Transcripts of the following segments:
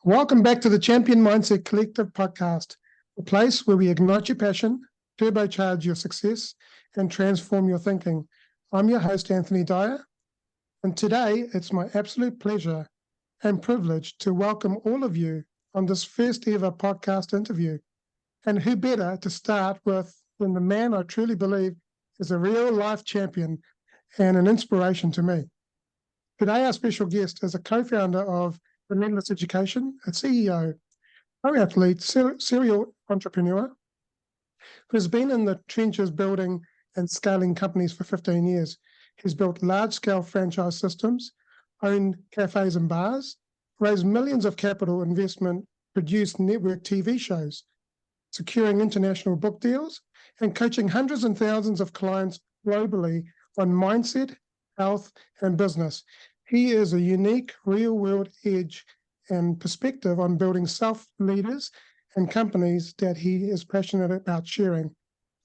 Welcome back to the Champion Mindset Collective podcast, a place where we ignite your passion, turbocharge your success, and transform your thinking. I'm your host, Anthony Dahya, and today it's my absolute pleasure and privilege to welcome all of you on this first ever podcast interview. And who better to start with than the man I truly believe is a real life champion and an inspiration to me. Today, our special guest is a co-founder of Relentless Education, a CEO, pro-athlete, serial entrepreneur who's been in the trenches building and scaling companies for 15 years. He's built large-scale franchise systems, owned cafes and bars, raised millions of capital investment, produced network TV shows, securing international book deals, and coaching hundreds and thousands of clients globally on mindset, health, and business. He is a unique real-world edge and perspective on building self-leaders and companies that he is passionate about sharing.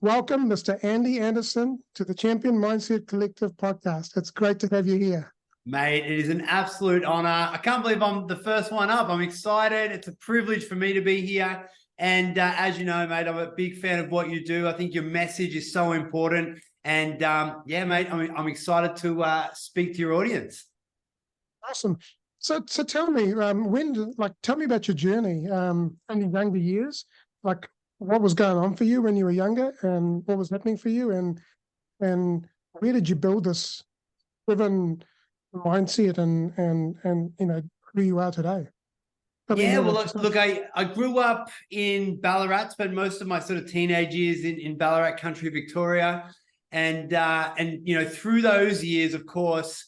Welcome, Mr. Andy Anderson, to the Champion Mindset Collective podcast. It's great to have you here. Mate, it is an absolute honor. I can't believe I'm the first one up. I'm excited. It's a privilege for me to be here. And as you know, mate, I'm a big fan of what you do. I think your message is so important. And yeah, mate, I'm excited to speak to your audience. Awesome. So tell me, tell me about your journey in your younger years. Like, what was going on for you when you were younger, and what was happening for you, and where did you build this driven mindset and you know who you are today? Yeah, well, look, I grew up in Ballarat, spent most of my sort of teenage years in Ballarat country, Victoria, and you know, through those years, of course,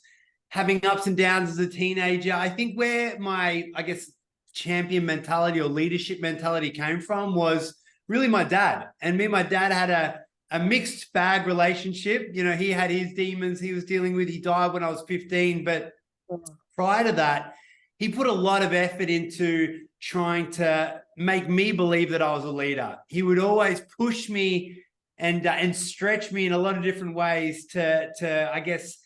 having ups and downs as a teenager, I think where my, I guess, champion mentality or leadership mentality came from was really my dad. And me and my dad had a mixed bag relationship. You know, he had his demons he was dealing with. He died when I was 15, but prior to that, he put a lot of effort into trying to make me believe that I was a leader. He would always push me and stretch me in a lot of different ways to I guess,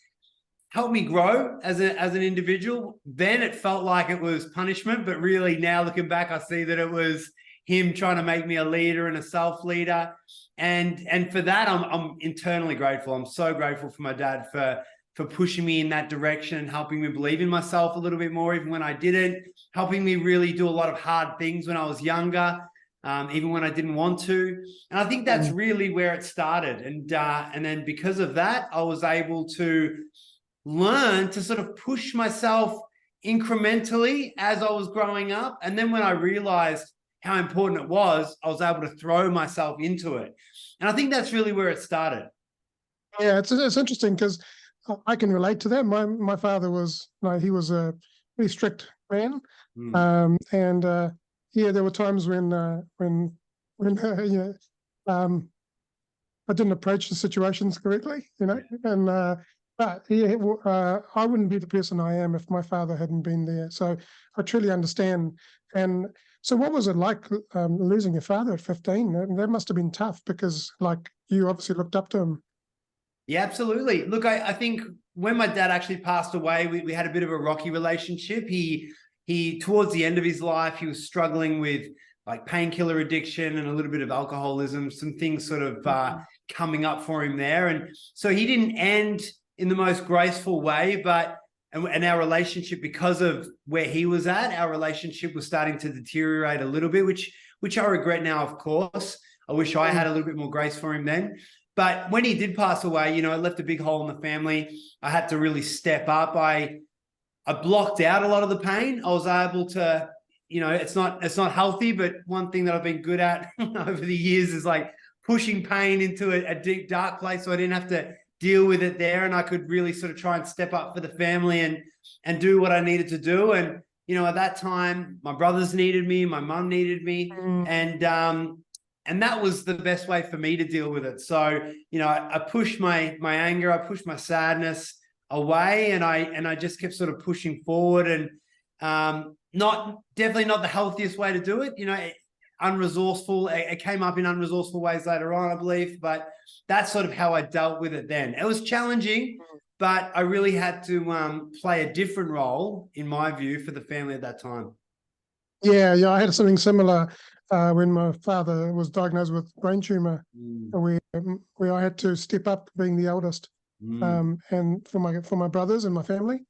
help me grow as an individual. Then it felt like it was punishment, but really now looking back, I see that it was him trying to make me a leader and a self-leader. And for that, I'm internally grateful. I'm so grateful for my dad for pushing me in that direction and helping me believe in myself a little bit more, even when I didn't, helping me really do a lot of hard things when I was younger, even when I didn't want to. And I think that's really where it started. And then because of that, I was able to learn to sort of push myself incrementally as I was growing up. And then when I realized how important it was, I was able to throw myself into it. And I think that's really where it started. Yeah, it's interesting because I can relate to that. My father was, he was a pretty strict man. Yeah, there were times when I didn't approach the situations correctly, you know, and but yeah, I wouldn't be the person I am if my father hadn't been there. So I truly understand. And so what was it like losing your father at 15? That must have been tough because, like, you obviously looked up to him. Yeah, absolutely. Look, I think when my dad actually passed away, we had a bit of a rocky relationship. He towards the end of his life, he was struggling with like painkiller addiction and a little bit of alcoholism, some things sort of coming up for him there. And so he didn't end in the most graceful way, and our relationship, because of where he was at, our relationship was starting to deteriorate a little bit, which I regret now, of course. I wish I had a little bit more grace for him then. But when he did pass away, you know, it left a big hole in the family. I had to really step up. I blocked out a lot of the pain. I was able to, you know, it's not healthy, but one thing that I've been good at over the years is like pushing pain into a deep, dark place so I didn't have to deal with it there, and I could really sort of try and step up for the family and do what I needed to do. And you know, at that time, my brothers needed me, my mum needed me, and that was the best way for me to deal with it. So you know, I pushed my anger, I pushed my sadness away, and I just kept sort of pushing forward, and definitely not the healthiest way to do it. You know, unresourceful. It came up in unresourceful ways later on, I believe, but that's sort of how I dealt with it then. It was challenging, but I really had to play a different role, in my view, for the family at that time. Yeah, I had something similar when my father was diagnosed with brain tumor, where I had to step up being the eldest, and for my brothers and my family,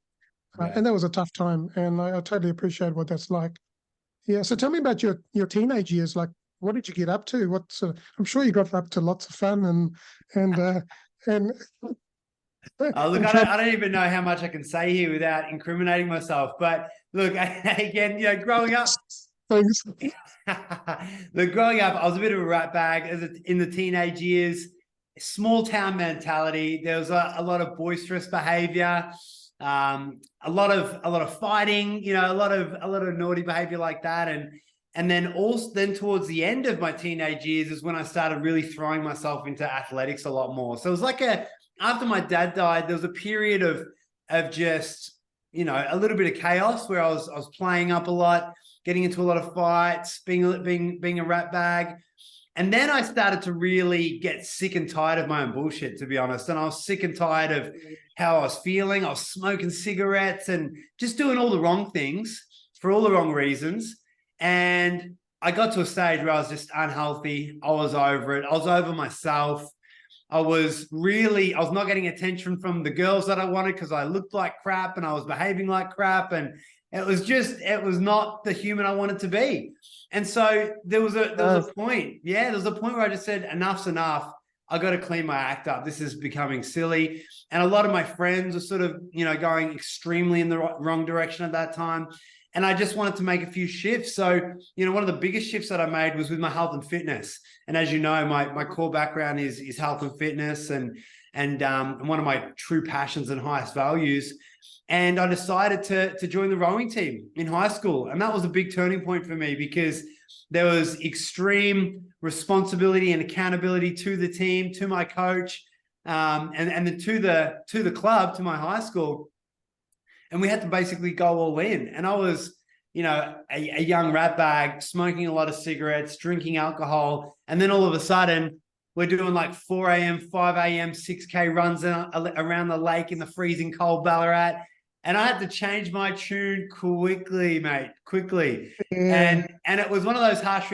and that was a tough time, and I totally appreciate what that's like. Yeah, so tell me about your teenage years. Like, what did you get up to? I'm sure you got up to lots of fun and and Oh, look, and try I don't even know how much I can say here without incriminating myself. But look, again, growing up, things. look, growing up, I was a bit of a rat bag in the teenage years. Small town mentality. There was a lot of boisterous behavior, a lot of fighting. A lot of naughty behavior like that, and then towards the end of my teenage years is when I started really throwing myself into athletics a lot more. So it was like after my dad died, there was a period of just, a little bit of chaos where I was playing up a lot, getting into a lot of fights, being a rat bag. And then I started to really get sick and tired of my own bullshit, to be honest. And I was sick and tired of how I was feeling. I was smoking cigarettes and just doing all the wrong things for all the wrong reasons. And I got to a stage where I was just unhealthy. I was over it. I was over myself. I was not getting attention from the girls that I wanted because I looked like crap and I was behaving like crap. And it was not the human I wanted to be. And so there was a point. Yeah, there was a point where I just said, enough's enough. I got to clean my act up. This is becoming silly. And a lot of my friends were sort of, going extremely in the wrong direction at that time. And I just wanted to make a few shifts. So, one of the biggest shifts that I made was with my health and fitness. And as you know, my core background is health and fitness and one of my true passions and highest values. And I decided to join the rowing team in high school. And that was a big turning point for me because there was extreme responsibility and accountability to the team, to my coach, and then to the club, to my high school. And we had to basically go all in. And I was, a young rat bag, smoking a lot of cigarettes, drinking alcohol. And then all of a sudden, we're doing like 4 a.m., 5 a.m., 6K runs around the lake in the freezing cold Ballarat. And I had to change my tune quickly, mate, quickly. Yeah. And it was one of those harsh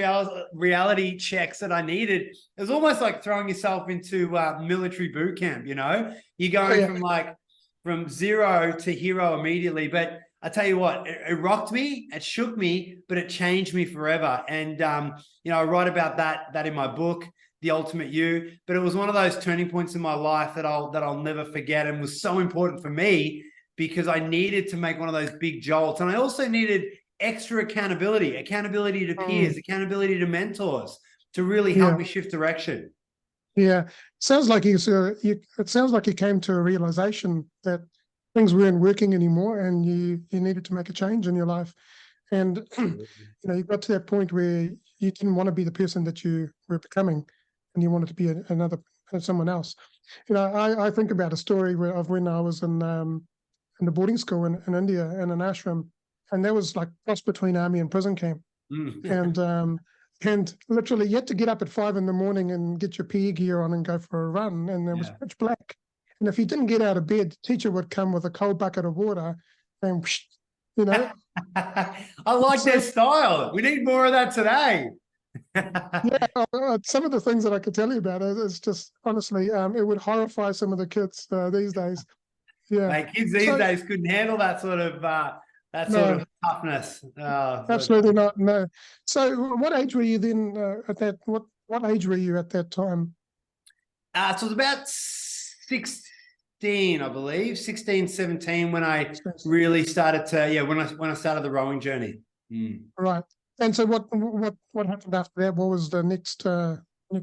reality checks that I needed. It was almost like throwing yourself into military boot camp, You're going from zero to hero immediately. But I tell you what, it rocked me, it shook me, but it changed me forever. And, I write about that in my book, The Ultimate You. But it was one of those turning points in my life that I'll never forget and was so important for me because I needed to make one of those big jolts. And I also needed extra accountability to peers, accountability to mentors to really help me shift direction. Yeah, sounds like it sounds like you came to a realization that things weren't working anymore, and you needed to make a change in your life. And you got to that point where you didn't want to be the person that you were becoming, and you wanted to be someone else. I think about a story of when I was in the boarding school in India in an ashram, and that was like cross between army and prison camp, and literally you had to get up at 5 a.m. and get your PE gear on and go for a run, and it was pitch black. And if you didn't get out of bed, the teacher would come with a cold bucket of water and, I like their style. We need more of that today. Some of the things that I could tell you about it is just, honestly, it would horrify some of the kids these days. Yeah. Like kids these days couldn't handle that sort of toughness. Absolutely not. No. So what age were you then what age were you at that time? So it was about 16, I believe, 16, 17 when I really started when I started the rowing journey. Right. And so what happened after that? What was the next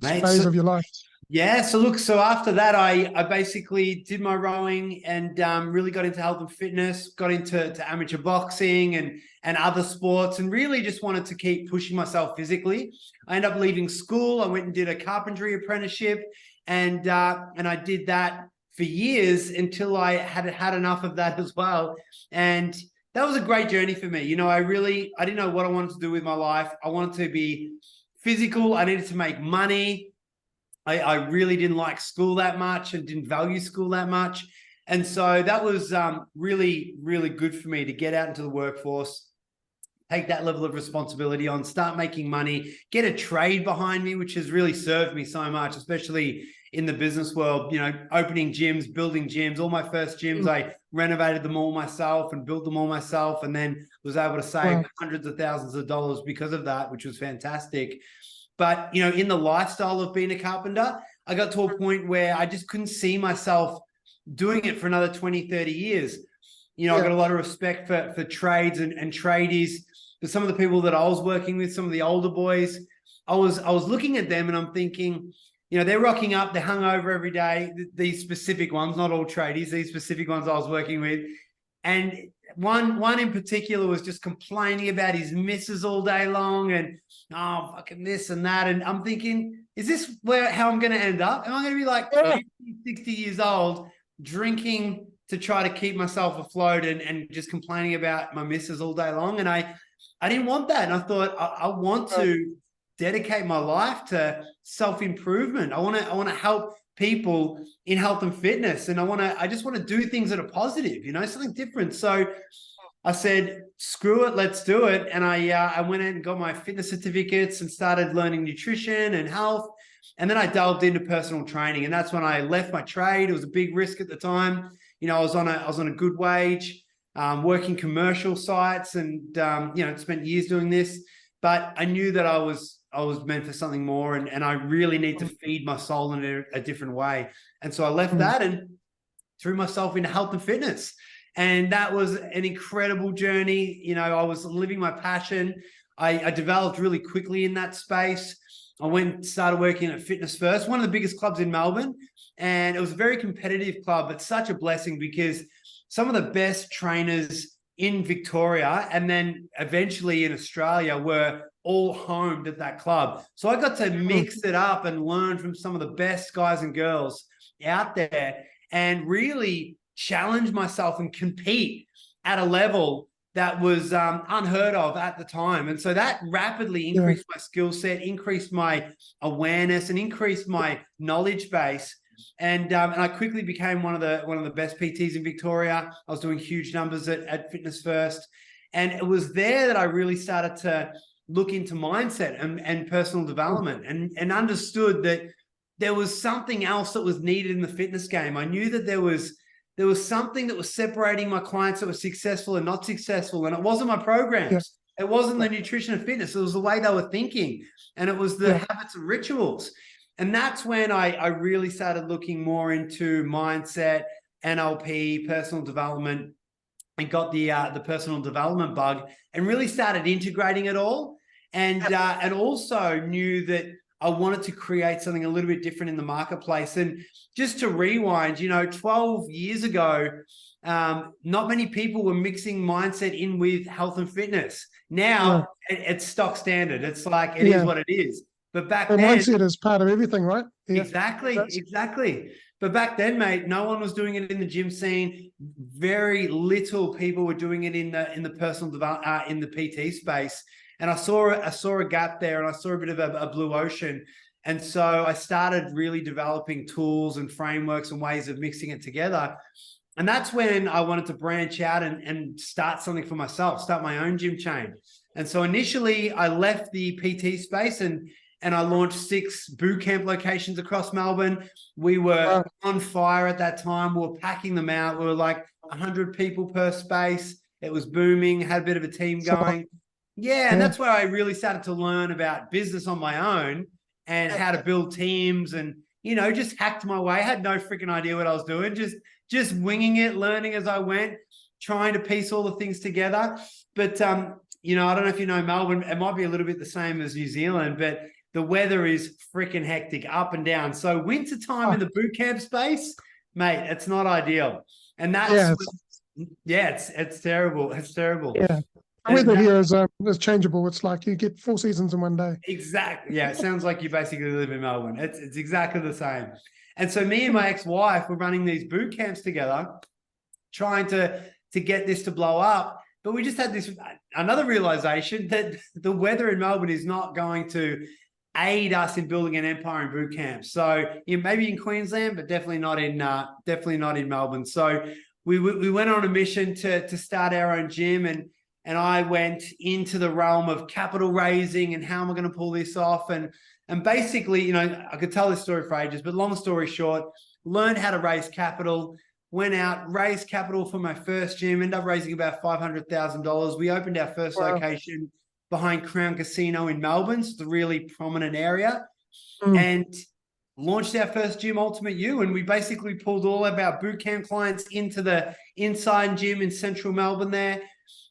phase of your life? Yeah. So after that, I basically did my rowing and really got into health and fitness, got into amateur boxing and other sports, and really just wanted to keep pushing myself physically. I ended up leaving school. I went and did a carpentry apprenticeship, and I did that for years until I had enough of that as well. And that was a great journey for me. I didn't know what I wanted to do with my life. I wanted to be physical. I needed to make money. I really didn't like school that much and didn't value school that much. And so that was really, really good for me to get out into the workforce take that level of responsibility on, start making money, get a trade behind me, which has really served me so much, especially in the business world, opening gyms, building gyms. All my first gyms, I renovated them all myself and built them all myself, and then was able to save hundreds of thousands of dollars because of that, which was fantastic. But, in the lifestyle of being a carpenter, I got to a point where I just couldn't see myself doing it for another 20, 30 years. I got a lot of respect for trades and tradies. But some of the people that I was working with, some of the older boys, I was looking at them and I'm thinking, they're rocking up, they're hungover every day, these specific ones, not all tradies, these specific ones I was working with. And one in particular was just complaining about his missus all day long and, oh, fucking this and that. And I'm thinking, is this how I'm going to end up? Am I going to be like 50, 60 years old, drinking to try to keep myself afloat and just complaining about my missus all day long? And I didn't want that. And I thought, I want to dedicate my life to self-improvement. I want to help people in health and fitness. And I just want to do things that are positive, something different. So I said, screw it, let's do it. And I went out and got my fitness certificates and started learning nutrition and health. And then I delved into personal training. And that's when I left my trade. It was a big risk at the time. I was on a good wage, working commercial sites and, spent years doing this. But I knew that I was meant for something more, and I really need to feed my soul in a different way. And so I left that and threw myself into health and fitness. And that was an incredible journey. I was living my passion. I developed really quickly in that space. I went and started working at Fitness First, one of the biggest clubs in Melbourne. And it was a very competitive club, but such a blessing because some of the best trainers in Victoria and then eventually in Australia were all homed at that club. So I got to mix it up and learn from some of the best guys and girls out there and really challenge myself and compete at a level that was unheard of at the time. And so that rapidly increased my skill set, increased my awareness, and increased my knowledge base. And I quickly became one of the best PTs in Victoria. I was doing huge numbers at Fitness First. And it was there that I really started to look into mindset and personal development and understood that there was something else that was needed in the fitness game. I knew that there was something that was separating my clients that were successful and not successful. And it wasn't my programs. It wasn't the nutrition and fitness. It was the way they were thinking. And it was the habits and rituals. And that's when I really started looking more into mindset, NLP, personal development, and got the personal development bug and really started integrating it all. And also knew that I wanted to create something a little bit different in the marketplace. And just to rewind, 12 years ago, not many people were mixing mindset in with health and fitness. Now it's stock standard. It's like, it is what it is. But back then, mindset is part of everything, right? Yeah. Exactly. But back then, mate, no one was doing it in the gym scene. Very little people were doing it in the personal development, in the PT space. And I saw a gap there, and I saw a bit of a blue ocean. And so I started really developing tools and frameworks and ways of mixing it together. And that's when I wanted to branch out and start something for myself, start my own gym chain. And so initially I left the PT space and I launched 6 boot camp locations across Melbourne. We were on fire at that time. We were packing them out. We were like 100 people per space. It was booming, had a bit of a team going. And that's where I really started to learn about business on my own and how to build teams and, just hacked my way. I had no freaking idea what I was doing. Just winging it, learning as I went, trying to piece all the things together. But, I don't know if you know Melbourne, it might be a little bit the same as New Zealand, but the weather is freaking hectic, up and down. So winter time in the boot camp space, mate, it's not ideal. And that's, it's terrible. It's terrible. Yeah. The weather here is changeable. It's like you get 4 seasons in one day. Exactly. Yeah, it sounds like you basically live in Melbourne. It's exactly the same. And so me and my ex-wife were running these boot camps together, trying to get this to blow up. But we just had another realization that the weather in Melbourne is not going to aid us in building an empire in boot camp. So maybe in Queensland, but definitely not in Melbourne. So we went on a mission to start our own gym, and and I went into the realm of capital raising and how am I going to pull this off. And basically, you know, I could tell this story for ages, but long story short, learned how to raise capital, went out, raised capital for my first gym, ended up raising about $500,000. We opened our first location behind Crown Casino in Melbourne. So it's a really prominent area. And launched our first gym, Ultimate You, and we basically pulled all of our boot camp clients into the inside gym in central Melbourne there.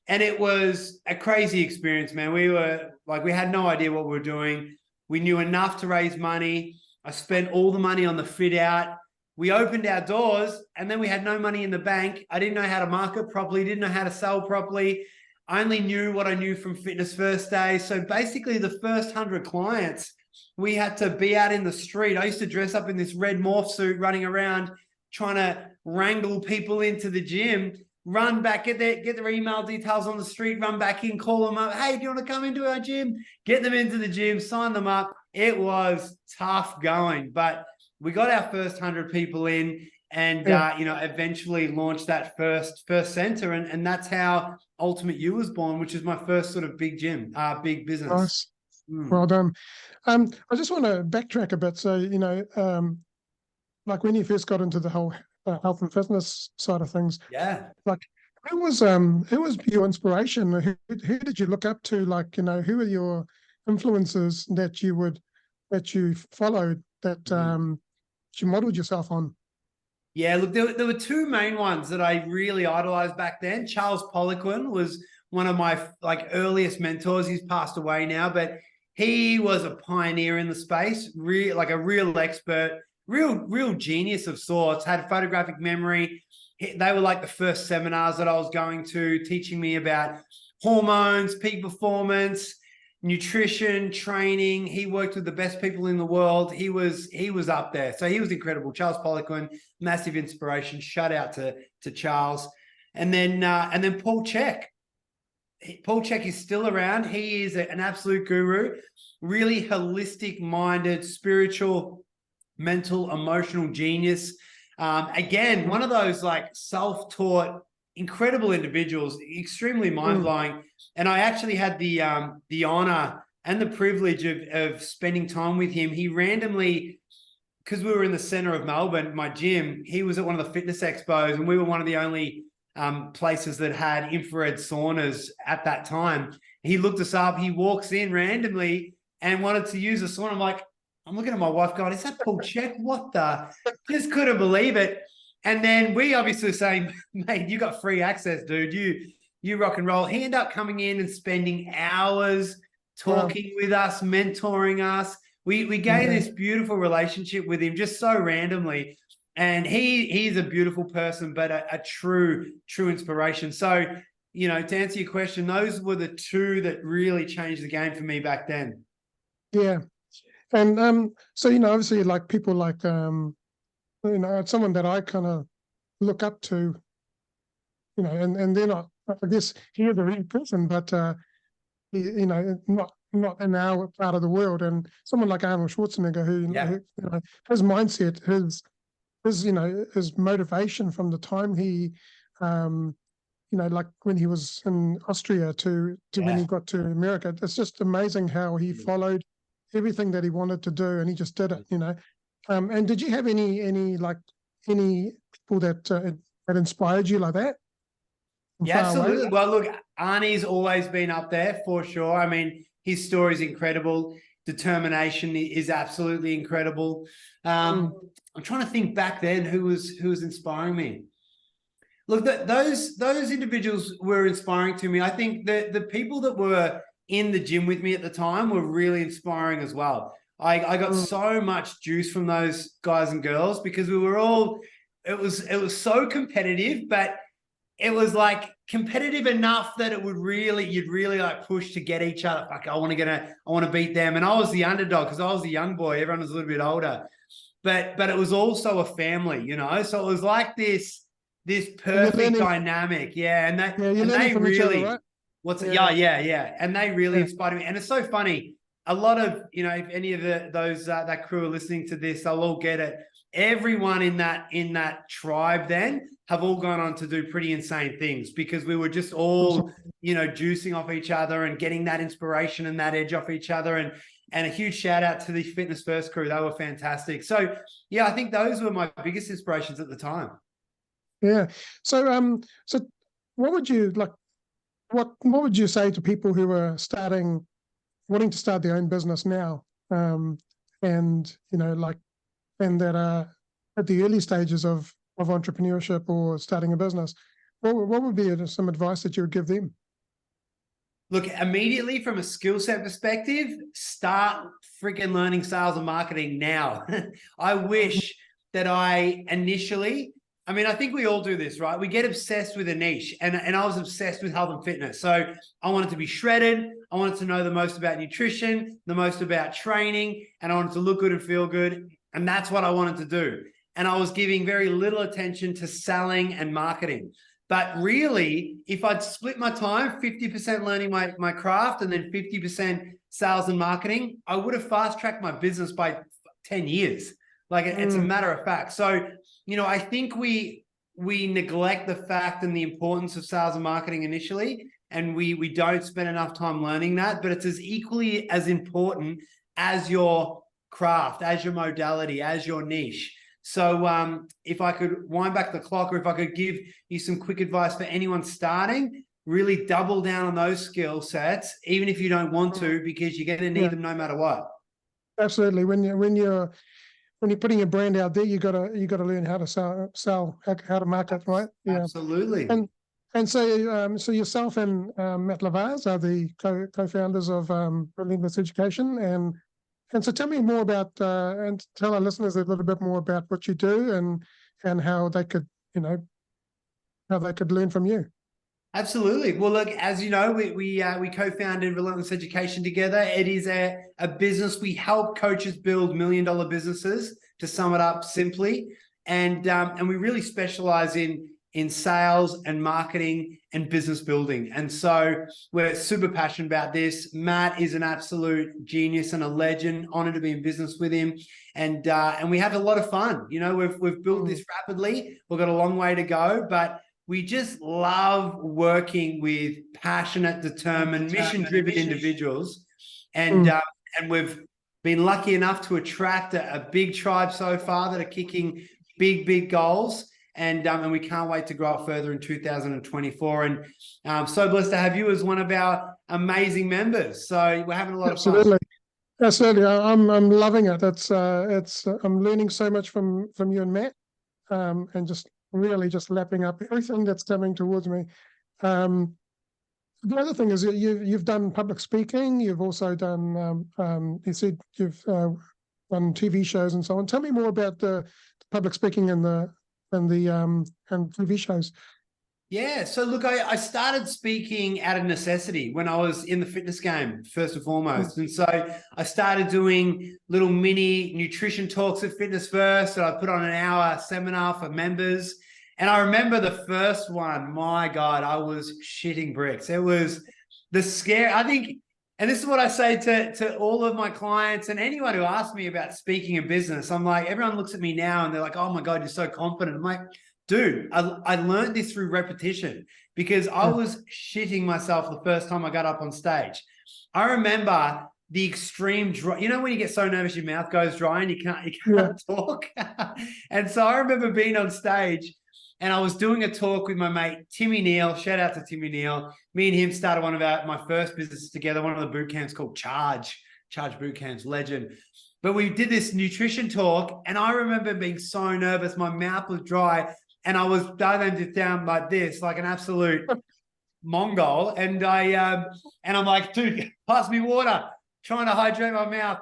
And it was a crazy experience, man. We were like, we had no idea what we were doing. We knew enough to raise money. I spent all the money on the fit out. We opened our doors and then we had no money in the bank. I didn't know how to market properly, didn't know how to sell properly. I only knew what I knew from Fitness First Day. So basically the first 100 clients, we had to be out in the street. I used to dress up in this red morph suit, running around, trying to wrangle people into the gym, run back, get their email details on the street, run back in, call them up. Hey, do you want to come into our gym? Get them into the gym, sign them up. It was tough going, but we got our first 100 people in and, you know, eventually launched that first center. And that's how Ultimate You was born, which is my first sort of big gym, big business. Nice. Well done. I just want to backtrack a bit. So, you know, like when you first got into the whole health and fitness side of things, like who was your inspiration? Who did you look up to? Like, you know, who were your influences that you followed, that you modeled yourself on? Yeah, look, there were two main ones that I really idolized back then. Charles Poliquin was one of my earliest mentors. He's passed away now, but he was a pioneer in the space, like a real expert, real genius of sorts, had photographic memory. They were like the first seminars that I was going to, teaching me about hormones, peak performance, nutrition, training. He worked with the best people in the world. He was up there. So he was incredible. Charles Poliquin, massive inspiration. Shout out to Charles. And then Paul Chek. Paul Chek is still around. He is an absolute guru, really holistic minded, spiritual, mental, emotional genius. Again, one of those like self-taught, incredible individuals, extremely mind-blowing. And I actually had the honor and the privilege of spending time with him. He randomly, because we were in the center of Melbourne, my gym, he was at one of the fitness expos, and we were one of the only places that had infrared saunas at that time. He looked us up. He walks in randomly and wanted to use a sauna. I'm looking at my wife going, is that Paul Chek? What the? Just couldn't believe it. And then we obviously saying, mate, you got free access, dude. You rock and roll. He ended up coming in and spending hours talking with us, mentoring us. We gained this beautiful relationship with him just so randomly. And he's a beautiful person, but a true inspiration. So, you know, to answer your question, those were the two that really changed the game for me back then. Yeah. And so, you know, obviously like people like, you know, someone that I kind of look up to, you know, and they're not, I guess he's a real person, but, you know, not in our part of the world. And someone like Arnold Schwarzenegger, who, you know, his mindset, his, you know, his motivation from the time he, you know, like when he was in Austria to when he got to America, it's just amazing how he followed everything that he wanted to do, and he just did it, you know. And did you have any people that inspired you like that? Yeah, absolutely. Well, look, Arnie's always been up there for sure. I mean, his story is incredible. Determination is absolutely incredible. I'm trying to think back then who was inspiring me. Look, those individuals were inspiring to me. I think the people that were in the gym with me at the time were really inspiring as well. I got so much juice from those guys and girls because we were all, it was so competitive, but it was like competitive enough that you'd really like push to get each other. Like I want to beat them. And I was the underdog because I was the young boy. Everyone was a little bit older, but it was also a family, you know? So it was like this perfect dynamic. Yeah. And they really, right? And they really inspired me. And it's so funny. A lot of, you know, if any of those that crew are listening to this, they'll all get it. everyone in that tribe then have all gone on to do pretty insane things, because we were just all, juicing off each other and getting that inspiration and that edge off each other. And a huge shout out to the Fitness First crew. They were fantastic. So yeah, I think those were my biggest inspirations at the time. Yeah. So so what would you like? What would you say to people who are wanting to start their own business now, and and that are at the early stages of entrepreneurship or starting a business? What would be some advice that you would give them? Look, immediately from a skill set perspective, start freaking learning sales and marketing now. I wish that I think we all do this, right? We get obsessed with a niche, and I was obsessed with health and fitness. So I wanted to be shredded. I wanted to know the most about nutrition, the most about training, and I wanted to look good and feel good. And that's what I wanted to do. And I was giving very little attention to selling and marketing. But really, if I'd split my time, 50% learning my craft and then 50% sales and marketing, I would have fast-tracked my business by 10 years. Like, it's a matter of fact. So, I think we neglect the fact and the importance of sales and marketing initially, and we don't spend enough time learning that, but it's as equally as important as your craft, as your modality, as your niche. So if I could wind back the clock, or if I could give you some quick advice for anyone starting, really double down on those skill sets, even if you don't want to, because you're going to need them no matter what. Absolutely. When you're putting your brand out there, you gotta learn how to sell, how to market, right? Yeah. Absolutely. And so yourself and Matt Lavaz are the co-founders of Relentless Education, and so tell me more about and tell our listeners a little bit more about what you do and how they could learn from you. Absolutely. Well, look, as you know, we co-founded Relentless Education together. It is a business. We help coaches build $1 million businesses, to sum it up simply. And we really specialize in sales and marketing and business building. And so we're super passionate about this. Matt is an absolute genius and a legend. Honored to be in business with him. And we have a lot of fun. We've built this rapidly. We've got a long way to go, but we just love working with passionate, determined, mission-driven individuals. And we've been lucky enough to attract a big tribe so far that are kicking big goals. And we can't wait to grow up further in 2024. And I'm so blessed to have you as one of our amazing members. So we're having a lot of fun. Absolutely. I'm loving it. I'm learning so much from you and Matt, and just lapping up everything that's coming towards me. The other thing is you've done public speaking. You've also done you said you've done TV shows and so on. Tell me more about the public speaking and TV shows. Yeah. So look, I started speaking out of necessity when I was in the fitness game, first and foremost. And so I started doing little mini nutrition talks at Fitness First. So I put on an hour seminar for members. And I remember the first one, my God, I was shitting bricks. It was the scare. I think, and this is what I say to all of my clients and anyone who asks me about speaking in business. I'm like, everyone looks at me now and they're like, oh my God, you're so confident. I'm like, dude, I learned this through repetition, because I was shitting myself the first time I got up on stage. I remember the extreme dry, when you get so nervous, your mouth goes dry and you can't talk. And so I remember being on stage and I was doing a talk with my mate, Timmy Neal. Shout out to Timmy Neal. Me and him started one of my first businesses together, one of the boot camps called Charge Boot Camps, legend. But we did this nutrition talk and I remember being so nervous. My mouth was dry and I was dialing down like this, like an absolute Mongol. And I'm like, dude, pass me water, trying to hydrate my mouth.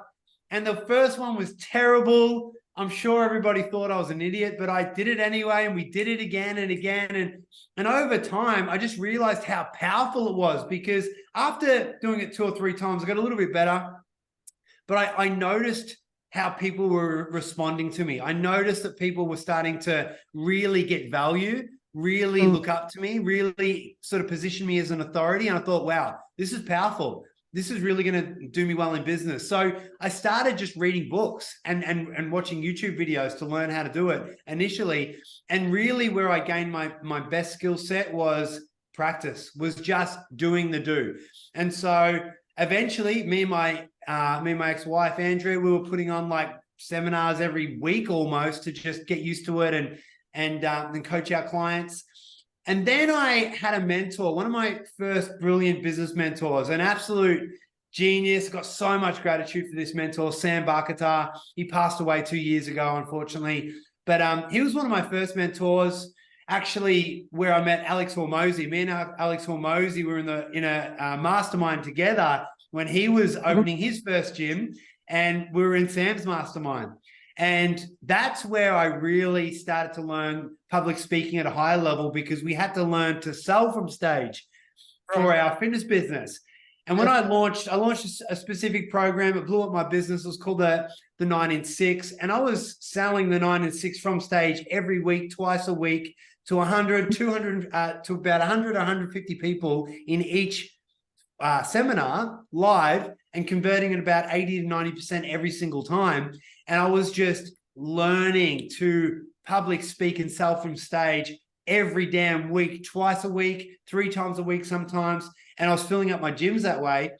And the first one was terrible. I'm sure everybody thought I was an idiot, but I did it anyway. And we did it again and again. And over time, I just realized how powerful it was, because after doing it 2 or 3 times, I got a little bit better. But I noticed how people were responding to me. I noticed that people were starting to really get value, really look up to me, really sort of position me as an authority. And I thought, wow, this is powerful. this is really going to do me well in business. So I started just reading books and watching YouTube videos to learn how to do it initially. And really where I gained my best skill set was practice, was just doing the do. And so eventually me and my ex-wife, Andrea, we were putting on like seminars every week almost to just get used to it and coach our clients. And then I had a mentor, one of my first brilliant business mentors, an absolute genius. Got so much gratitude for this mentor, Sam Barkatar. He passed away 2 years ago, unfortunately. But he was one of my first mentors, actually, where I met Alex Hormozy. Me and Alex Hormozy were in a mastermind together when he was opening his first gym, and we were in Sam's mastermind. And that's where I really started to learn public speaking at a higher level, because we had to learn to sell from stage for our fitness business. And when I launched a specific program. It blew up my business. It was called the 9 in 6. And I was selling the 9 in 6 from stage every week, twice a week, to 100, 200, to about 100, 150 people in each seminar live, and converting at about 80 to 90% every single time. And I was just learning to public speak and sell from stage every damn week, twice a week, 3 times a week sometimes. And I was filling up my gyms that way.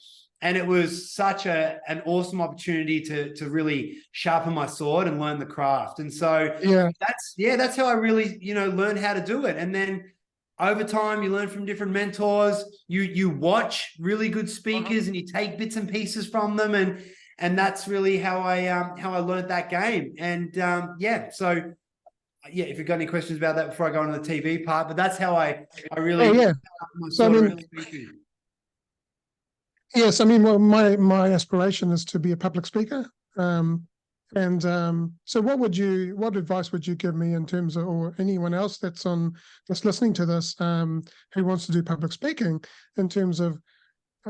And it was such an awesome opportunity to really sharpen my sword and learn the craft. And so that's how I really, learned how to do it. And then over time, you learn from different mentors. You watch really good speakers and you take bits and pieces from them, and that's really how I learned that game. And if you've got any questions about that before I go on to the TV part, but that's how I really. Yes, I mean, well, my aspiration is to be a public speaker. So what advice would you give me in terms of, or anyone else that's listening to this, who wants to do public speaking, in terms of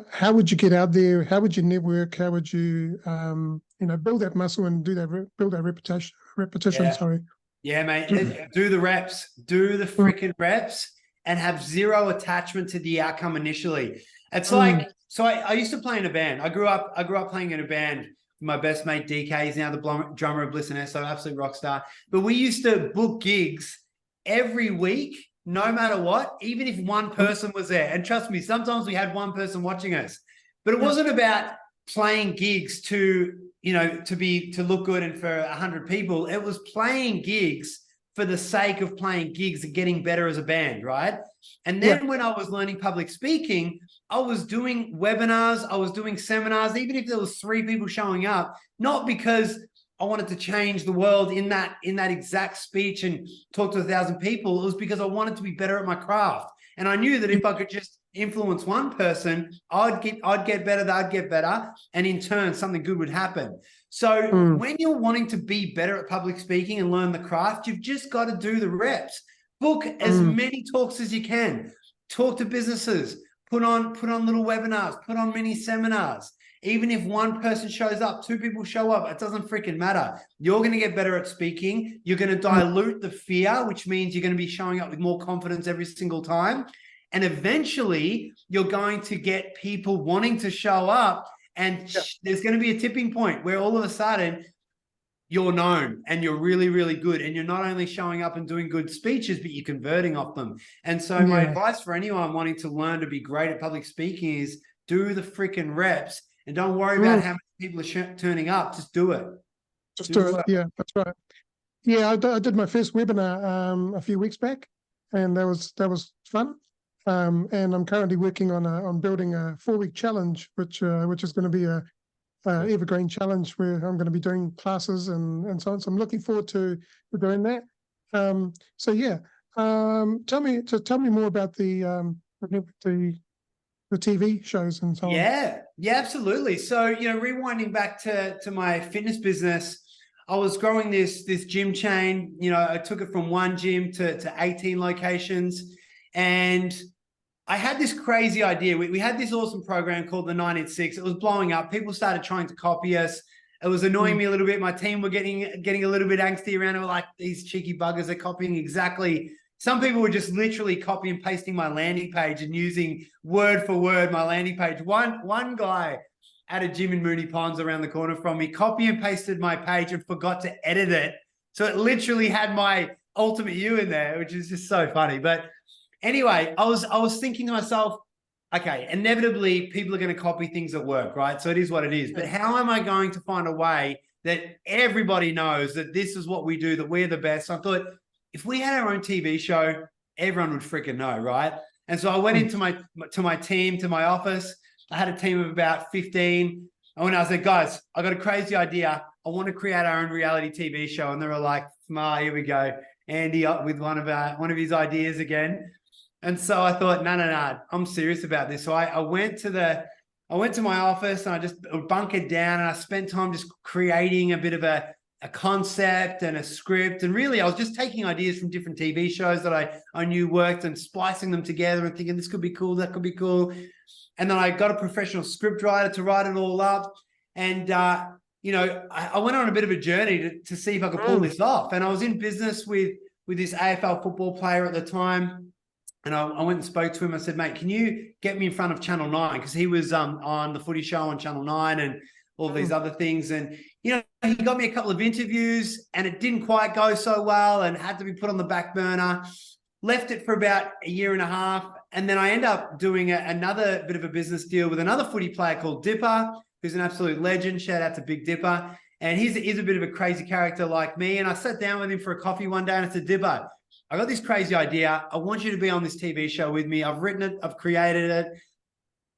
how would you get out there? How would you network? How would you, build that muscle and build that repetition? Sorry. Yeah, mate. Do the reps, do the freaking reps, and have zero attachment to the outcome initially. It's like, so I used to play in a band. I grew up playing in a band. My best mate DK, he's now the drummer of Bliss and Esso, absolute rock star. But we used to book gigs every week, no matter what, even if one person was there. And trust me, sometimes we had one person watching us. But it wasn't about playing gigs to look good and for 100 people. It was playing gigs for the sake of playing gigs and getting better as a band, right? And then when I was learning public speaking, I was doing webinars, I was doing seminars, even if there was 3 people showing up, not because I wanted to change the world in that exact speech and talk to 1,000 people. It was because I wanted to be better at my craft. And I knew that if I could just influence one person, I'd get better, they'd get better. And in turn, something good would happen. So when you're wanting to be better at public speaking and learn the craft, you've just got to do the reps. Book as many talks as you can. Talk to businesses. Put on little webinars. Put on mini seminars. Even if one person shows up, 2 people show up, it doesn't freaking matter. You're going to get better at speaking. You're going to dilute the fear, which means you're going to be showing up with more confidence every single time. And eventually, you're going to get people wanting to show up. And there's going to be a tipping point where all of a sudden you're known and you're really, really good. And you're not only showing up and doing good speeches, but you're converting off them. And so my advice for anyone wanting to learn to be great at public speaking is do the freaking reps and don't worry about how many people are turning up. Just do it. Just do it. Yeah, that's right. Yeah, I did my first webinar a few weeks back, and that was fun. And I'm currently working on building a 4-week challenge, which is going to be a evergreen challenge where I'm going to be doing classes and so on. So I'm looking forward to doing that. Tell me more about the TV shows and so on. Yeah, absolutely. So, rewinding back to my fitness business, I was growing this gym chain. I took it from 1 gym to 18 locations. And I had this crazy idea. We had this awesome program called the 9 in 6. It was blowing up. People started trying to copy us. It was annoying me a little bit. My team were getting a little bit angsty around it. We're like, these cheeky buggers are copying exactly Some people were just literally copy and pasting my landing page and using word for word my landing page. One guy at a gym in Moonee Ponds around the corner from me copy and pasted my page and forgot to edit it. So it literally had my Ultimate You in there, which is just so funny. But anyway, I was thinking to myself, okay, inevitably people are going to copy things at work, right? So it is what it is. But how am I going to find a way that everybody knows that this is what we do, that we're the best? So I thought, if we had our own TV show, everyone would freaking know, right? And so I went into my team, to my office. I had a team of about 15. And I said, guys, I got a crazy idea. I want to create our own reality TV show. And they were like, here we go. Andy with one of his ideas again. And so I thought, no, I'm serious about this. So I went to my office and I just bunkered down and I spent time just creating a bit of a concept and a script. And really, I was just taking ideas from different TV shows that I knew worked and splicing them together and thinking this could be cool, that could be cool. And then I got a professional script writer to write it all up. And, I went on a bit of a journey to see if I could pull this off. And I was in business with this AFL football player at the time. And I went and spoke to him. I said, mate, can you get me in front of Channel 9? Because he was on the footy show on Channel 9 and all these other things. And, he got me a couple of interviews and it didn't quite go so well and had to be put on the back burner. Left it for about a year and a half. And then I end up doing another bit of a business deal with another footy player called Dipper, who's an absolute legend. Shout out to Big Dipper. And he's a bit of a crazy character like me. And I sat down with him for a coffee one day and I said, Dipper, I got this crazy idea. I want you to be on this TV show with me. I've written it. I've created it.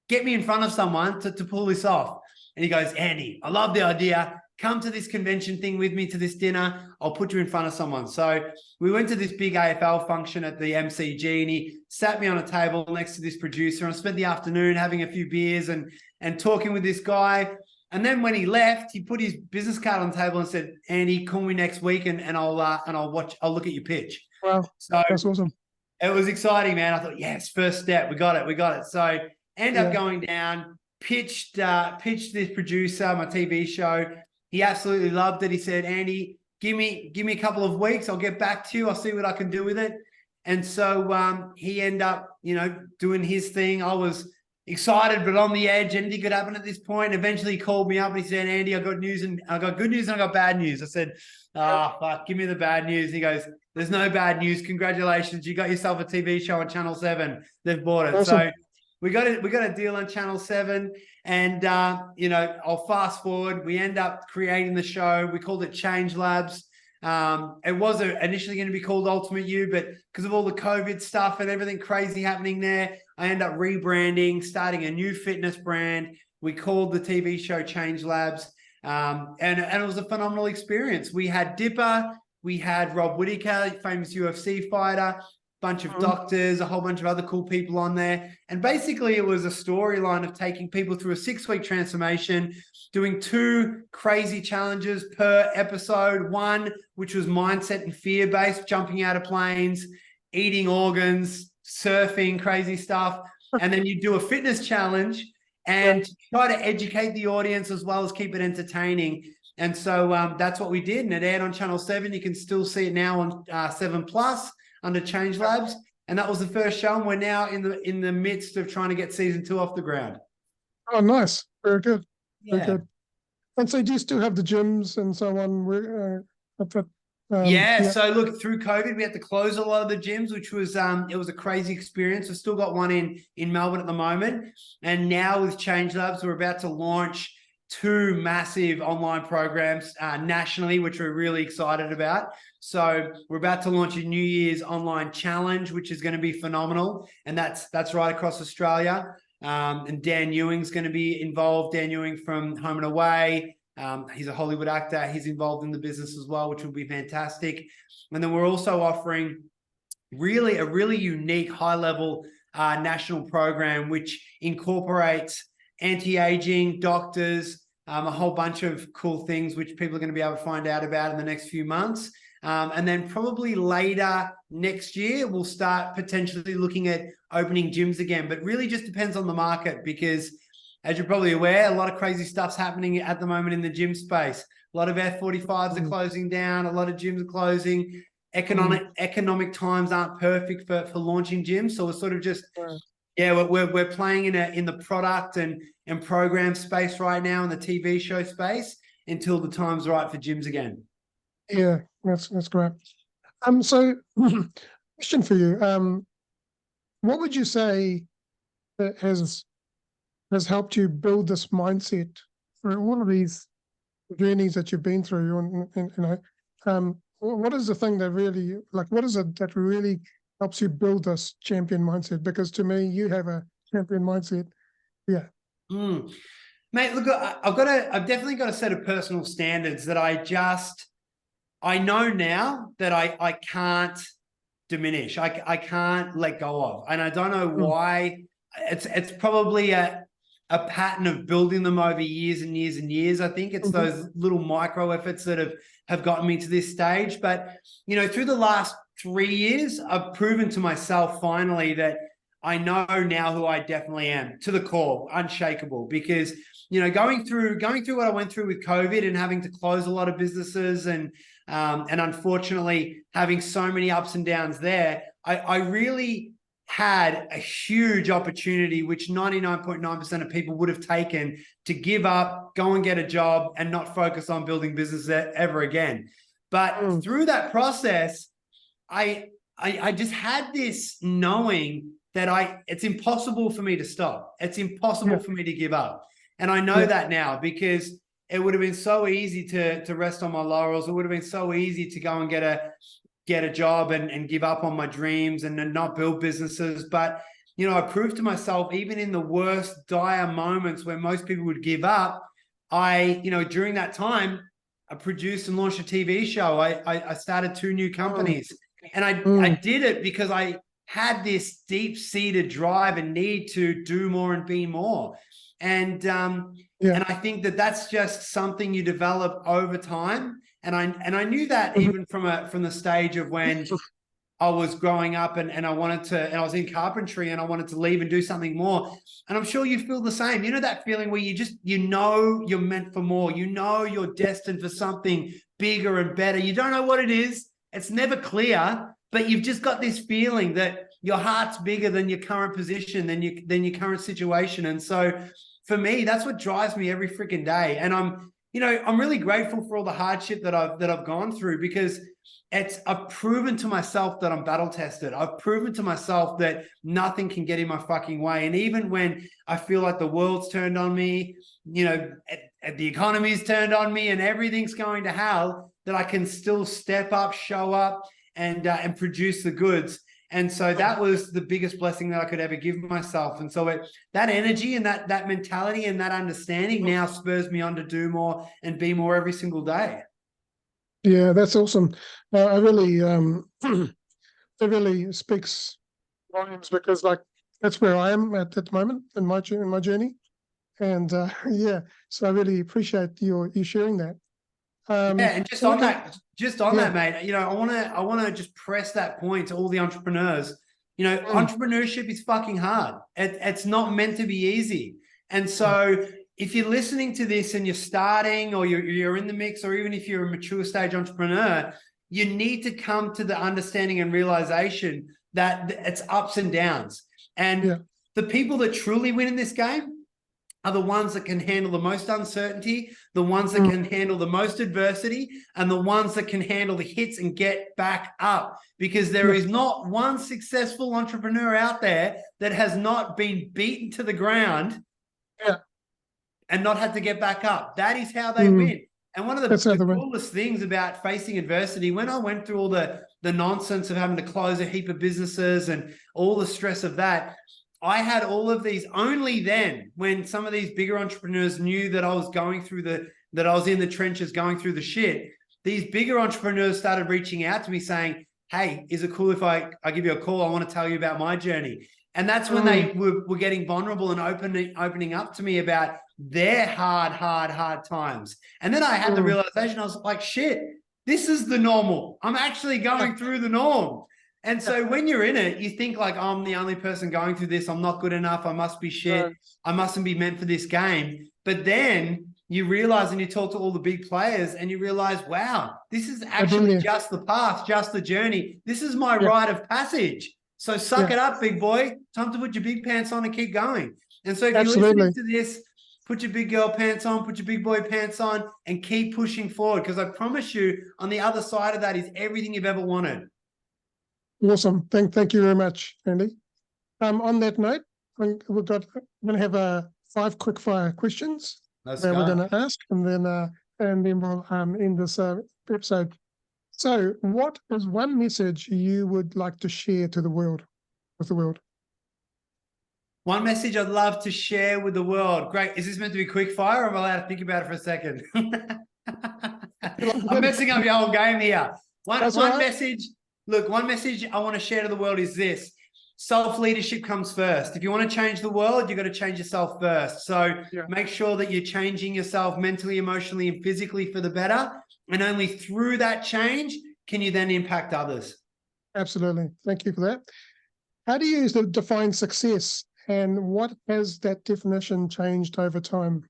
Get me in front of someone to pull this off. And he goes, Andy, I love the idea. Come to this convention thing with me, to this dinner. I'll put you in front of someone. So we went to this big AFL function at the MCG and he sat me on a table next to this producer. And I spent the afternoon having a few beers and talking with this guy. And then when he left, he put his business card on the table and said, Andy, call me next week and I'll look at your pitch. Wow, so that's awesome. It was exciting, man. I thought, yes, first step. We got it. So ended up going down, pitched this producer, my TV show. He absolutely loved it. He said, Andy, give me a couple of weeks. I'll get back to you. I'll see what I can do with it. And so he ended up, doing his thing. I was excited, but on the edge. Anything could happen at this point. Eventually he called me up and he said, Andy, I got good news and I got bad news. I said, fuck, give me the bad news. He goes, there's no bad news. Congratulations. You got yourself a TV show on Channel 7. They've bought it. Awesome. So we got a deal on Channel 7 and, I'll fast forward. We end up creating the show. We called it Change Labs. It was initially going to be called Ultimate You, but because of all the COVID stuff and everything crazy happening there, I end up rebranding, starting a new fitness brand. We called the TV show Change Labs. And it was a phenomenal experience. We had Dipper, we had Rob Whittaker, famous UFC fighter, bunch of doctors, a whole bunch of other cool people on there. And basically it was a storyline of taking people through a 6-week transformation, doing 2 crazy challenges per episode. One, which was mindset and fear-based, jumping out of planes, eating organs, surfing, crazy stuff. And then you do a fitness challenge and try to educate the audience as well as keep it entertaining. And so that's what we did. And it aired on Channel 7. You can still see it now on 7 Plus under Change Labs. And that was the first show. And we're now in the midst of trying to get season 2 off the ground. Oh, nice. Very good. Yeah. Very good. And so do you still have the gyms and so on? So look, through COVID, we had to close a lot of the gyms, which was it was a crazy experience. We've still got one in Melbourne at the moment. And now with Change Labs, we're about to launch 2 massive online programs nationally, which we're really excited about. So we're about to launch a New Year's online challenge, which is going to be phenomenal. And that's right across Australia. And Dan Ewing's going to be involved. Dan Ewing from Home and Away. He's a Hollywood actor. He's involved in the business as well, which will be fantastic. And then we're also offering a really unique high-level national program, which incorporates anti-aging, doctors, a whole bunch of cool things, which people are going to be able to find out about in the next few months. And then probably later next year, we'll start potentially looking at opening gyms again, but really just depends on the market because as you're probably aware, a lot of crazy stuff's happening at the moment in the gym space. A lot of F45s are closing down. A lot of gyms are closing. economic times aren't perfect for launching gyms. So we're sort of just, we're playing in the product and program space right now, in the TV show space, until the time's right for gyms again. Yeah, that's great. So question for you. What would you say that has helped you build this mindset for all of these journeys that you've been through? And what is the thing that really, what is it that really helps you build this champion mindset? Because to me, you have a champion mindset. Yeah. Mate, look, I've definitely got a set of personal standards that I know now that I can't diminish. I can't let go of. And I don't know why. It's probably a pattern of building them over years and years and years. I think it's those little micro efforts that have gotten me to this stage. But, through the last 3 years, I've proven to myself finally that I know now who I definitely am, to the core, unshakable. Because, going through what I went through with COVID and having to close a lot of businesses and unfortunately having so many ups and downs there, I really had a huge opportunity, which 99.9% of people would have taken, to give up, go and get a job, and not focus on building business ever again. But through that process, I just had this knowing that it's impossible for me to stop. It's impossible for me to give up. And I know that now, because it would have been so easy to rest on my laurels. It would have been so easy to go and get a job and give up on my dreams and not build businesses. But, I proved to myself, even in the worst dire moments where most people would give up, during that time, I produced and launched a TV show. I started 2 new companies, and I did it because I had this deep-seated drive and need to do more and be more. And I think that's just something you develop over time. And I knew that even from the stage of when I was growing up and I was in carpentry and I wanted to leave and do something more. And I'm sure you feel the same. That feeling where you're meant for more. You're destined for something bigger and better. You don't know what it is. It's never clear, but you've just got this feeling that your heart's bigger than your current position, than your current situation. And so for me, that's what drives me every freaking day. And I'm really grateful for all the hardship that I've gone through, because I've proven to myself that I'm battle tested. I've proven to myself that nothing can get in my fucking way. And even when I feel like the world's turned on me, the economy's turned on me and everything's going to hell, that I can still step up, show up, and produce the goods. And so that was the biggest blessing that I could ever give myself. And so that energy and that mentality and that understanding now spurs me on to do more and be more every single day. Yeah, that's awesome. I really, it really speaks volumes, because that's where I am at the moment in my journey. And so I really appreciate you sharing that. And just on that, mate, I want to just press that point to all the entrepreneurs. Entrepreneurship is fucking hard. It's not meant to be easy. And so if you're listening to this and you're starting, or you're in the mix, or even if you're a mature stage entrepreneur, you need to come to the understanding and realization that it's ups and downs. And the people that truly win in this game are the ones that can handle the most uncertainty, the ones that can handle the most adversity, and the ones that can handle the hits and get back up. Because there is not one successful entrepreneur out there that has not been beaten to the ground and not had to get back up. That is how they win. And one of the coolest things about facing adversity, when I went through all the nonsense of having to close a heap of businesses and all the stress of that, I had all of these only then, when some of these bigger entrepreneurs knew that I was that I was in the trenches going through the shit. These bigger entrepreneurs started reaching out to me saying, hey, is it cool if I give you a call? I want to tell you about my journey. And that's when they were getting vulnerable and opening up to me about their hard times. And then I had the realization, I was like, shit, this is the normal. I'm actually going through the norm. And so when you're in it, you think like, I'm the only person going through this. I'm not good enough. I must be shit. I mustn't be meant for this game. But then you realize, and you talk to all the big players and you realize, wow, this is actually Brilliant. just the path, just the journey. This is my Yeah. rite of passage. So suck Yeah. it up, big boy. Time to put your big pants on and keep going. And so if you're Absolutely. listening to this, put your big girl pants on, put your big boy pants on, and keep pushing forward. Because I promise you, on the other side of that is everything you've ever wanted. Awesome. Thank you very much, Andy. On that note, we're going to have 5 quick fire questions Let's that go. we're going to ask, and then we'll end this episode. So, what is one message you would like to share to the world, with the world? One message I'd love to share with the world. Great. Is this meant to be quick fire, or am I allowed to think about it for a second? I'm messing up your whole game here. One message. Look, one message I want to share to the world is this. Self-leadership comes first. If you want to change the world, you've got to change yourself first. So make sure that you're changing yourself mentally, emotionally, and physically for the better. And only through that change can you then impact others. Absolutely. Thank you for that. How do you define success, and what has that definition changed over time?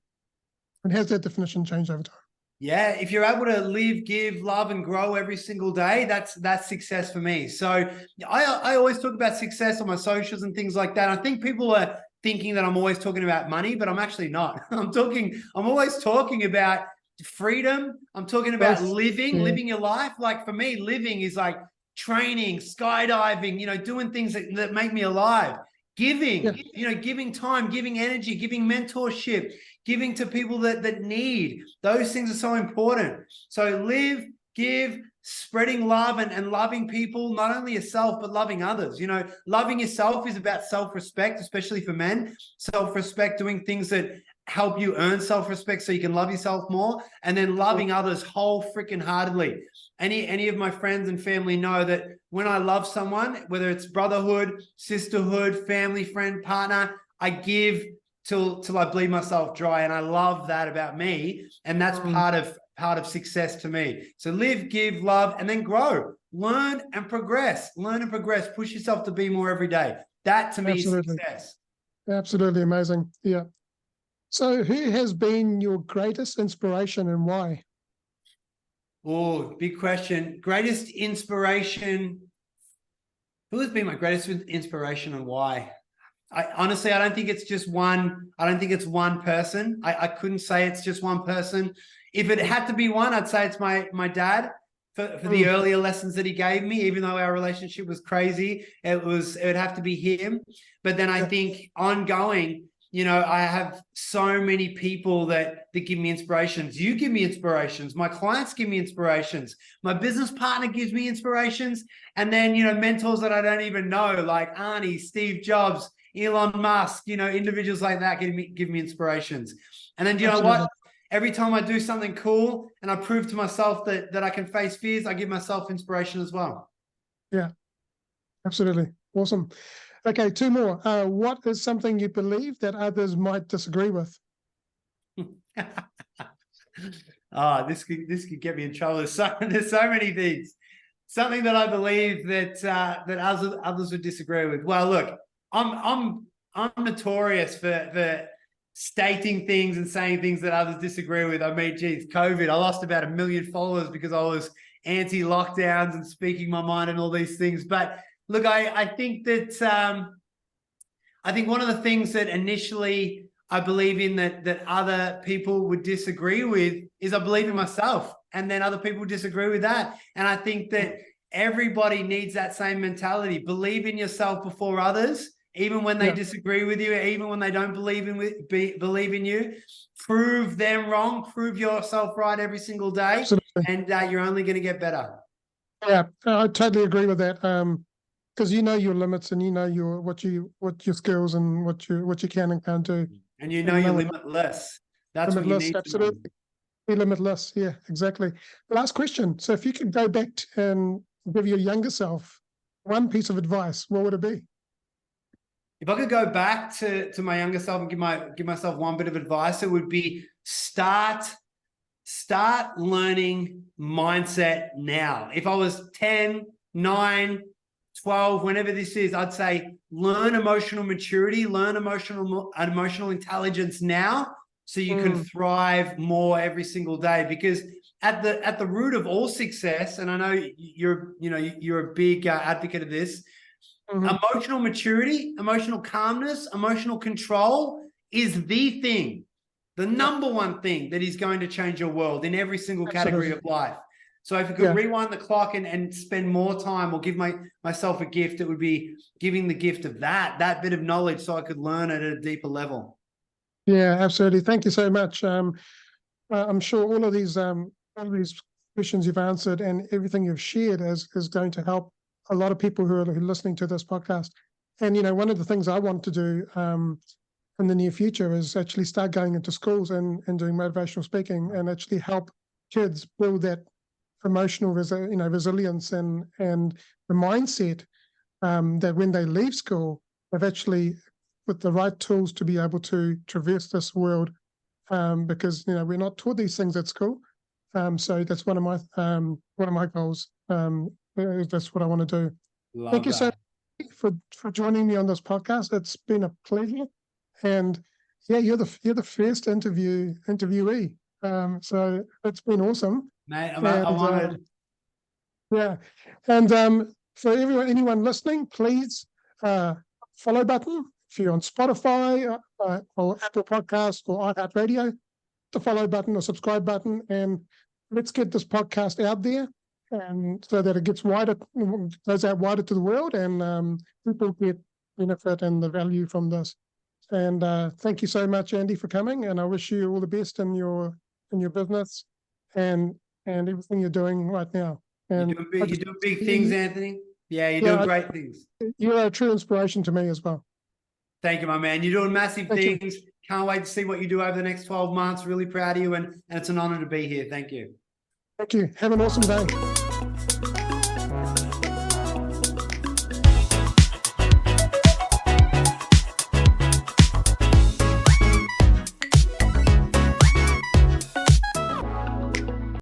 And has that definition changed over time? Yeah, if you're able to live, give, love, and grow every single day, that's success for me. So I always talk about success on my socials and things like that. I think people are thinking that I'm always talking about money, but I'm actually not. I'm always talking about freedom. I'm talking about living your life. Like for me, living is like training, skydiving, doing things that make me alive. Giving, giving time, giving energy, giving mentorship, giving to people that need. Those things are so important. So live, give, spreading love and loving people, not only yourself, but loving others. Loving yourself is about self-respect, especially for men. Self-respect, doing things that help you earn self-respect so you can love yourself more, and then loving others whole freaking heartedly. Any of my friends and family know that when I love someone, whether it's brotherhood, sisterhood, family, friend, partner, I give till I bleed myself dry. And I love that about me. And that's part of success to me. So live, give, love, and then grow. Learn and progress. Push yourself to be more every day. That to me is success. Absolutely amazing. Yeah. So who has been your greatest inspiration and why? Oh, big question. Greatest inspiration. Who has been my greatest inspiration and why? Honestly, I don't think it's just one. I don't think it's one person. I couldn't say it's just one person. If it had to be one, I'd say it's my dad for the earlier lessons that he gave me, even though our relationship was crazy. It would have to be him. But then I think ongoing, I have so many people that give me inspirations. You give me inspirations. My clients give me inspirations. My business partner gives me inspirations. And then, mentors that I don't even know, like Arnie, Steve Jobs, Elon Musk, individuals like that give me inspirations. And then, you know what? Every time I do something cool and I prove to myself that I can face fears, I give myself inspiration as well. Yeah, absolutely. Awesome. Okay, 2 more. What is something you believe that others might disagree with? This could get me in trouble. There's so many things. Something that I believe that others would disagree with. Well, look, I'm notorious for stating things and saying things that others disagree with. I mean, geez, COVID, I lost about 1 million followers because I was anti-lockdowns and speaking my mind and all these things. But look, I think that I think one of the things that initially I believe in that other people would disagree with is I believe in myself, and then other people disagree with that. And I think that everybody needs that same mentality. Believe in yourself before others, even when they disagree with you, even when they don't believe in you. Prove them wrong, prove yourself right every single day. Absolutely. And you're only going to get better. Yeah, I totally agree with that. Because you know your limits, and you know what your skills and what you can and can't do. And you're limitless. That's limitless, what you need. Absolutely. Be limitless. Yeah, exactly. Last question. So if you could go back and give your younger self one piece of advice, what would it be? If I could go back to my younger self and give myself one bit of advice, it would be start learning mindset now. If I was 10, 9, 12, whenever this is, I'd say learn emotional maturity, learn emotional intelligence now, so you can thrive more every single day. Because at the root of all success, and I know you're a big advocate of this, emotional maturity, emotional calmness, emotional control is the thing, the number one thing that is going to change your world in every single category of life. So if you could rewind the clock and spend more time, or give myself a gift, it would be giving the gift of that bit of knowledge, so I could learn it at a deeper level. Yeah, absolutely. Thank you so much. I'm sure all of these questions you've answered and everything you've shared is going to help a lot of people who are listening to this podcast. And one of the things I want to do in the near future is actually start going into schools and doing motivational speaking, and actually help kids build that emotional resilience and the mindset that when they leave school, they've actually with the right tools to be able to traverse this world, because we're not taught these things at school. So that's one of my goals. That's what I want to do. Thank you so much for joining me on this podcast. It's been a pleasure, and you're the first interviewee. So it's been awesome. Mate, I'm honored. And for anyone listening, please follow button. If you're on Spotify or Apple Podcasts or iHeartRadio, the follow button or subscribe button, and let's get this podcast out there, and so that it goes out wider to the world, and people get benefit and the value from this. And thank you so much, Andy, for coming. And I wish you all the best in your business and everything you're doing right now. And you're doing big things, Anthony. Yeah, you're doing great things. You're a true inspiration to me as well. Thank you, my man. You're doing massive things. Can't wait to see what you do over the next 12 months. Really proud of you, and it's an honor to be here. Thank you. Thank you. Have an awesome day.